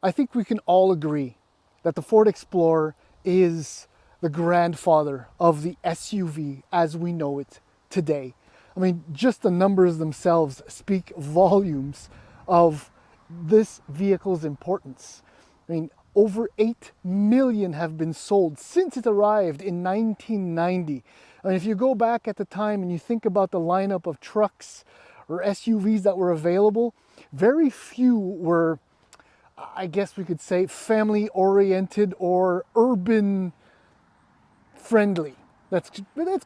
I think we can all agree that the Ford Explorer is the grandfather of the SUV as we know it today. I mean, just the numbers themselves speak volumes of this vehicle's importance. I mean, over 8 million have been sold since it arrived in 1990. I mean, if you go back at the time and you think about the lineup of trucks or SUVs that were available, very few were, I guess we could say, family oriented or urban friendly. Let's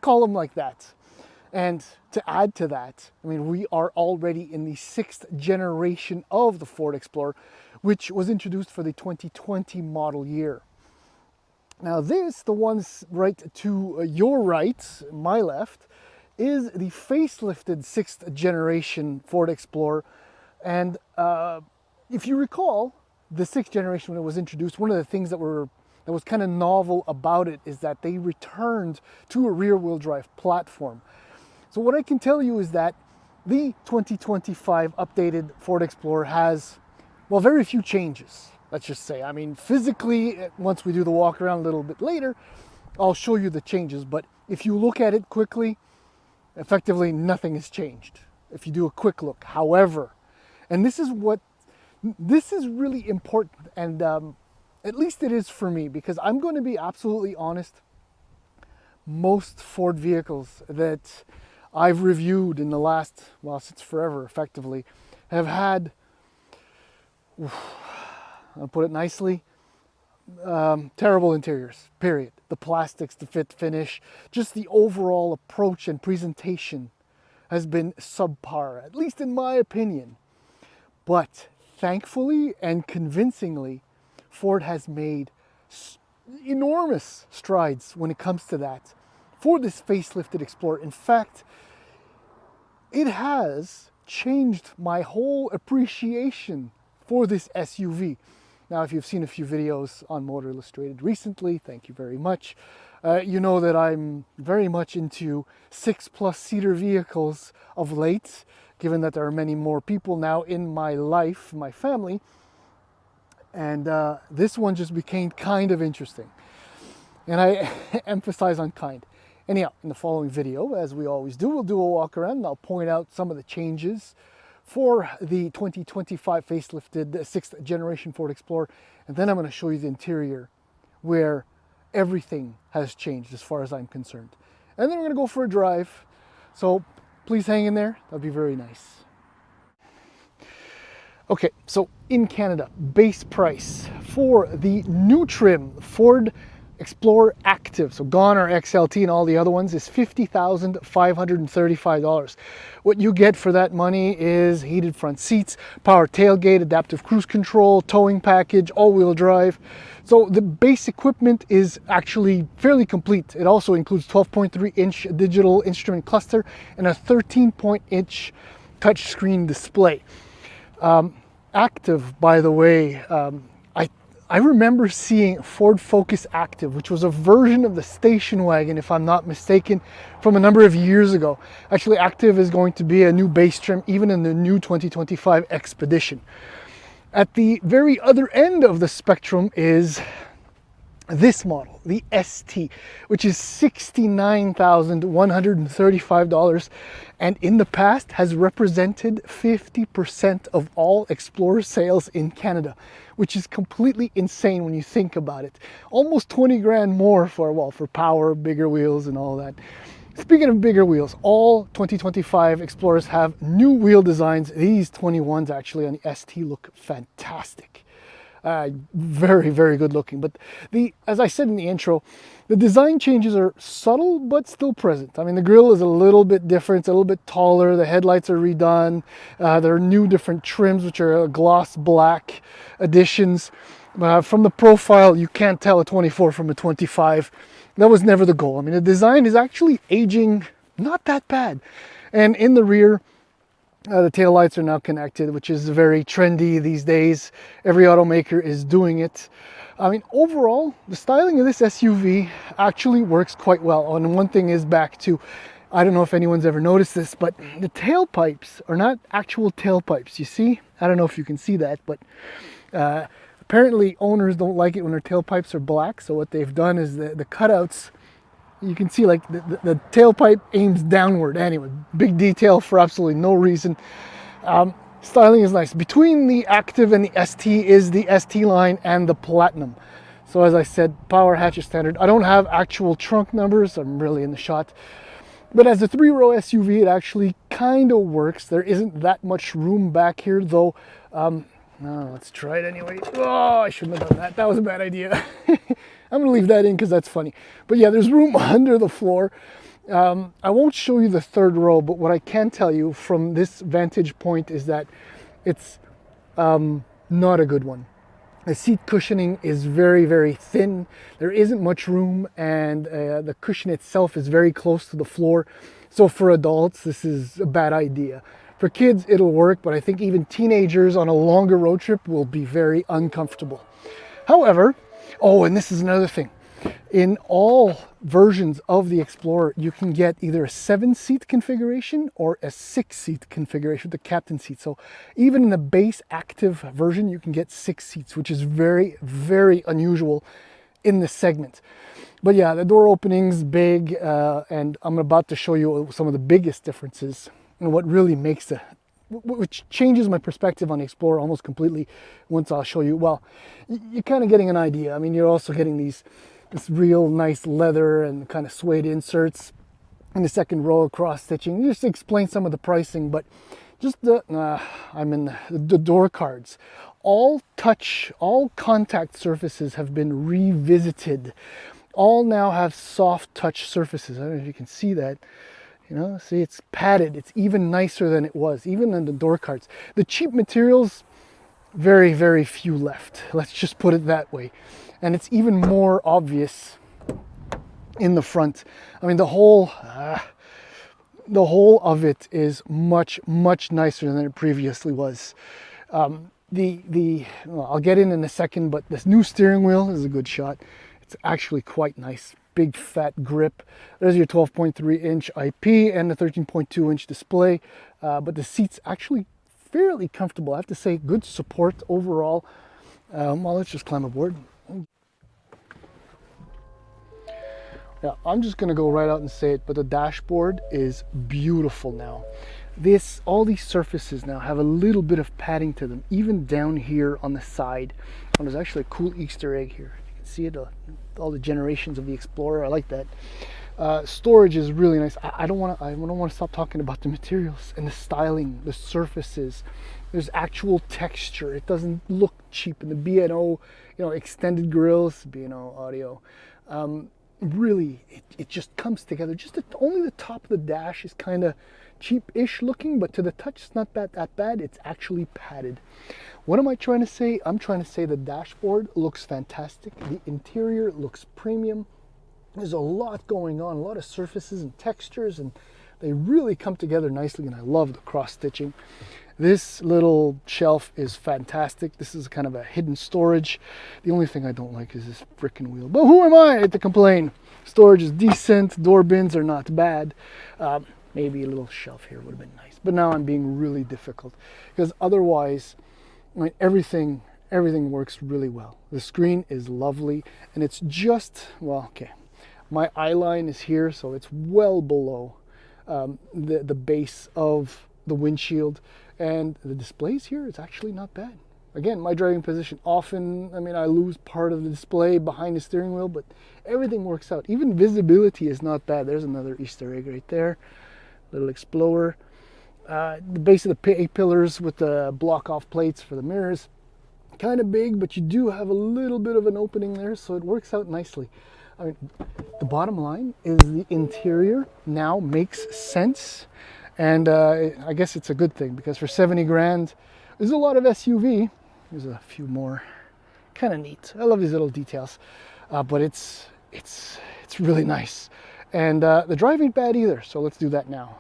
call them like that. And to add to that, I mean, we are already in the 6th generation of the Ford Explorer, which was introduced for the 2020 model year. Now this, the ones right to your right, my left, is the facelifted 6th generation Ford Explorer. And if you recall, the 6th generation, when it was introduced, one of the things that was kind of novel about it is that they returned to a rear-wheel drive platform. So what I can tell you is that the 2025 updated Ford Explorer has, well, very few changes, let's just say. I mean, physically, once we do the walk around a little bit later, I'll show you the changes. But if you look at it quickly, effectively nothing has changed if you do a quick look. However, and this is really important, and at least it is for me, because I'm going to be absolutely honest, most Ford vehicles that I've reviewed in the last, well, since forever, effectively, have had, I'll put it nicely, terrible interiors, period. The plastics, the fit finish, just the overall approach and presentation has been subpar, at least in my opinion. But thankfully and convincingly, Ford has made enormous strides when it comes to that for this facelifted Explorer. In fact, it has changed my whole appreciation for this SUV. Now, if you've seen a few videos on Motor Illustrated recently, thank you very much. You know that I'm very much into 6+ seater vehicles of late, given that there are many more people now in my life, my family. And this one just became kind of interesting. And I emphasize on kind. Anyhow, in the following video, as we always do, we'll do a walk around and I'll point out some of the changes for the 2025 facelifted 6th generation Ford Explorer. And then I'm going to show you the interior where everything has changed as far as I'm concerned. And then we're going to go for a drive. So please hang in there. That'd be very nice. Okay, so in Canada, base price for the new trim Ford Explorer Active, so Goner, XLT, and all the other ones, is $50,535. What you get for that money is heated front seats, power tailgate, adaptive cruise control, towing package, all-wheel drive. So the base equipment is actually fairly complete. It also includes 12.3-inch digital instrument cluster and a 13-inch touchscreen display. Active, by the way, I remember seeing Ford Focus Active, which was a version of the station wagon, if I'm not mistaken, from a number of years ago. Actually, Active is going to be a new base trim, even in the new 2025 Expedition. At the very other end of the spectrum is this model, the ST, which is $69,135, and in the past has represented 50% of all Explorer sales in Canada, which is completely insane when you think about it. Almost 20 grand more for, well, for power, bigger wheels and all that. Speaking of bigger wheels, all 2025 Explorers have new wheel designs. These 21s actually on the ST look fantastic. Very, very good looking. But as I said in the intro, the design changes are subtle but still present. I mean, the grille is a little bit different, it's a little bit taller, the headlights are redone, there are new different trims which are gloss black additions. From the profile, you can't tell a 24 from a 25. That was never the goal. I mean, the design is actually aging not that bad. And in the rear, the tail lights are now connected, which is very trendy these days. Every automaker is doing it. I mean, overall, the styling of this SUV actually works quite well. And one thing is back to, I don't know if anyone's ever noticed this, but the tailpipes are not actual tailpipes. You see? I don't know if you can see that, but the Apparently owners don't like it when their tailpipes are black, so what they've done is the cutouts, you can see like the tailpipe aims downward. Anyway, big detail for absolutely no reason. Styling is nice. Between the Active and the ST is the ST line and the Platinum. So as I said, power hatch standard. I don't have actual trunk numbers, I'm really in the shot. But as a 3-row SUV, it actually kind of works. There isn't that much room back here, though. Let's try it anyway. Oh, I shouldn't have done that. That was a bad idea. I'm going to leave that in because that's funny. But yeah, there's room under the floor. I won't show you the 3rd row, but what I can tell you from this vantage point is that it's not a good one. The seat cushioning is very, very thin. There isn't much room, and the cushion itself is very close to the floor. So for adults, this is a bad idea. For kids, it'll work, but I think even teenagers on a longer road trip will be very uncomfortable. However, oh, and this is another thing. In all versions of the Explorer, you can get either a 7-seat configuration or a 6-seat configuration with the captain seat. So even in the base Active version, you can get 6 seats, which is very, very unusual in this segment. But yeah, the door opening's big, and I'm about to show you some of the biggest differences and what really makes which changes my perspective on the Explorer almost completely once I'll show you. Well, you're kind of getting an idea. I mean, you're also getting this real nice leather and kind of suede inserts in the 2nd row, cross stitching. Just to explain some of the pricing, but just the door cards. All contact surfaces have been revisited. All now have soft touch surfaces. I don't know if you can see that. You know, see, it's padded. It's even nicer than it was, even in the door cards. The cheap materials, very, very few left. Let's just put it that way. And it's even more obvious in the front. I mean, the whole of it is much, much nicer than it previously was. Well, I'll get in a second, but this new steering wheel is a good shot. It's actually quite nice. Big fat grip. There's your 12.3-inch IP and the 13.2-inch display. But the seat's actually fairly comfortable. I have to say, good support overall. Well, let's just climb aboard. Yeah, I'm just gonna go right out and say it, but the dashboard is beautiful now. All these surfaces now have a little bit of padding to them, even down here on the side. Oh, there's actually a cool Easter egg here. You can see it, all the generations of the Explorer. I like that. Storage is really nice. I don't want to stop talking about the materials and the styling, the surfaces. There's actual texture. It doesn't look cheap. And the B&O, extended grills, B&O audio. Really, it just comes together. Only the top of the dash is kind of cheap-ish looking, but to the touch, it's not that bad. It's actually padded. What am I trying to say? I'm trying to say the dashboard looks fantastic. The interior looks premium. There's a lot going on, a lot of surfaces and textures, and they really come together nicely, and I love the cross-stitching. This little shelf is fantastic. This is kind of a hidden storage. The only thing I don't like is this frickin' wheel, but who am I to complain? Storage is decent, door bins are not bad. Maybe a little shelf here would have been nice, but now I'm being really difficult because otherwise, everything works really well. The screen is lovely, and it's just, well, okay. My eye line is here, so it's well below the base of the windshield, and the displays here is actually not bad. Again, my driving position, often, I lose part of the display behind the steering wheel, but everything works out. Even visibility is not bad. There's another Easter egg right there, little Explorer. The base of the A-pillars with the block-off plates for the mirrors, kind of big, but you do have a little bit of an opening there, so it works out nicely. The bottom line is the interior now makes sense, and I guess it's a good thing because for 70 grand, there's a lot of SUV. There's a few more, kind of neat. I love these little details, but it's really nice, and the drive ain't bad either. So let's do that now.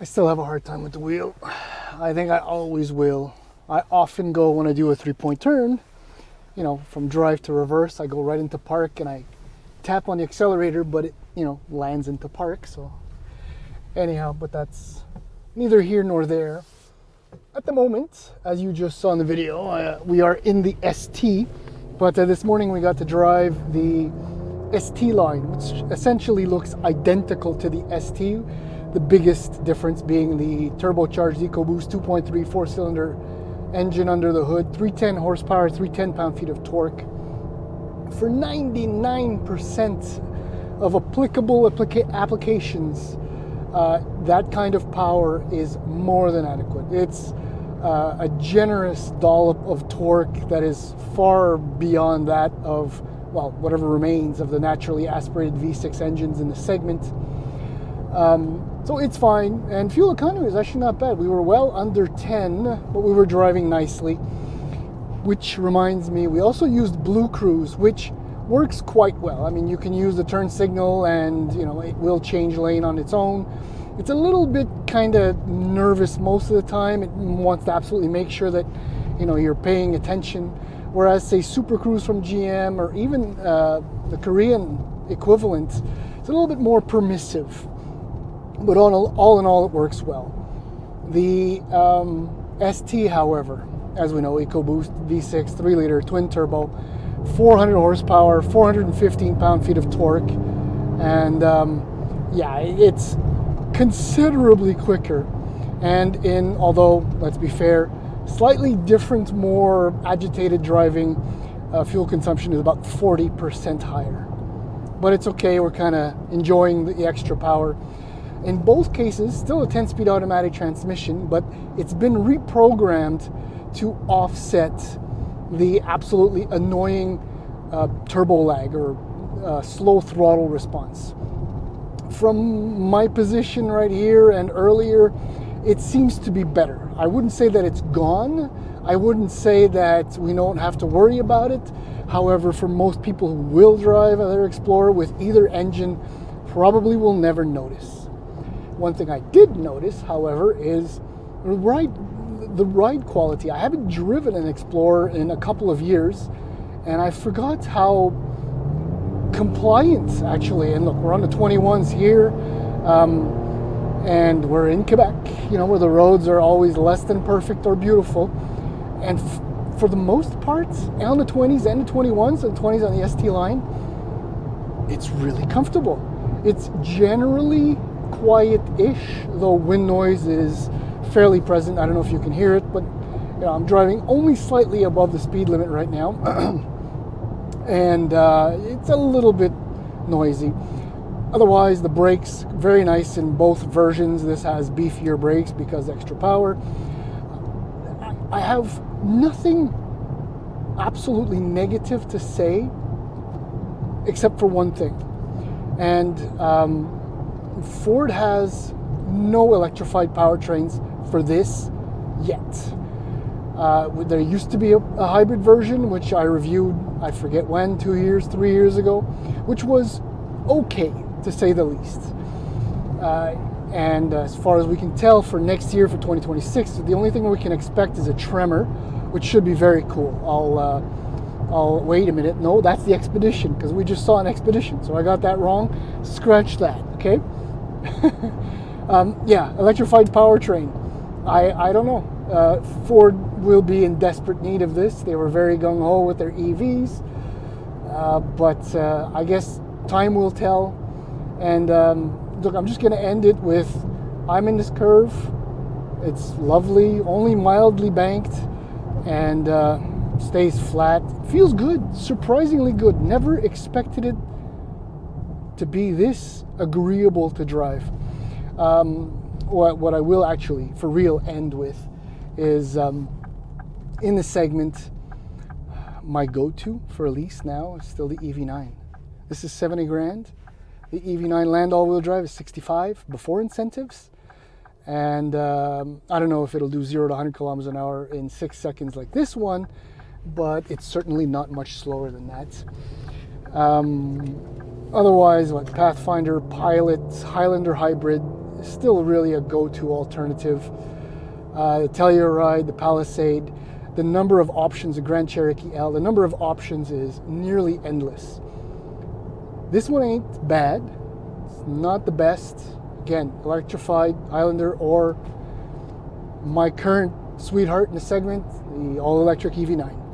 I still have a hard time with the wheel. I think I always will. I often go when I do a 3-point turn. From drive to reverse, I go right into park and I tap on the accelerator, but it, lands into park. So anyhow, but that's neither here nor there. At the moment, as you just saw in the video, we are in the ST, but this morning we got to drive the ST line, which essentially looks identical to the ST. The biggest difference being the turbocharged EcoBoost 2.3 four-cylinder engine under the hood, 310 horsepower, 310 pound-feet of torque. For 99% of applicable applications, that kind of power is more than adequate. It's a generous dollop of torque that is far beyond that of, well, whatever remains of the naturally aspirated V6 engines in the segment. So it's fine, and fuel economy is actually not bad. We were well under 10, but we were driving nicely, which reminds me, we also used Blue Cruise, which works quite well. I mean, you can use the turn signal and, you know, it will change lane on its own. It's a little bit kind of nervous most of the time. It wants to absolutely make sure that, you know, you're paying attention. Whereas, say, Super Cruise from GM or even the Korean equivalent, it's a little bit more permissive. But all in all, it works well. The ST, however, as we know, EcoBoost V6 3-liter twin turbo, 400 horsepower, 415 pound-feet of torque, and yeah, it's considerably quicker. And in, although let's be fair, slightly different, more agitated driving, fuel consumption is about 40% higher. But it's okay, we're kind of enjoying the extra power. In both cases, still a 10-speed automatic transmission, but it's been reprogrammed to offset the absolutely annoying turbo lag or slow throttle response. From my position right here and earlier, it seems to be better. I wouldn't say that it's gone. I wouldn't say that we don't have to worry about it. However, for most people who will drive their Explorer with either engine, probably will never notice. One thing I did notice, however, is the ride quality. I haven't driven an Explorer in a couple of years, and I forgot how compliant, actually. And look, we're on the 21s here, and we're in Quebec, you know, where the roads are always less than perfect or beautiful. And for the most part, on the 20s and the 21s, and 20s on the ST line, it's really comfortable. It's generally quiet-ish, though wind noise is fairly present. I don't know if you can hear it, but you know, I'm driving only slightly above the speed limit right now, and it's a little bit noisy. Otherwise, the brakes, very nice in both versions. This has beefier brakes because extra power. I have nothing absolutely negative to say, except for one thing. And Ford has no electrified powertrains for this yet. There used to be a hybrid version, which I reviewed, I forget when, 2 years, 3 years ago, which was okay, to say the least. And as far as we can tell, for next year, for 2026, the only thing we can expect is a Tremor, which should be very cool. I'll wait a minute. No, that's the Expedition, because we just saw an Expedition, so I got that wrong. Scratch that, okay? Yeah, electrified powertrain. I don't know. Ford will be in desperate need of this. They were very gung-ho with their EVs, but I guess time will tell. And look, I'm just going to end it with, I'm in this curve. It's lovely, only mildly banked, and stays flat. Feels good, surprisingly good. Never expected it to be this agreeable to drive. What I will actually, for real, end with is in the segment, my go-to for a lease now is still the EV9. This is 70 grand. The EV9 land all-wheel drive is 65 before incentives. And I don't know if it'll do 0 to 100 kilometers an hour in 6 seconds like this one, but it's certainly not much slower than that. Otherwise, what, Pathfinder, Pilot, Highlander Hybrid is still really a go-to alternative. The Telluride, the Palisade, the number of options, the Grand Cherokee L, the number of options is nearly endless. This one ain't bad. It's not the best. Again, electrified Highlander or my current sweetheart in the segment, the all-electric EV9.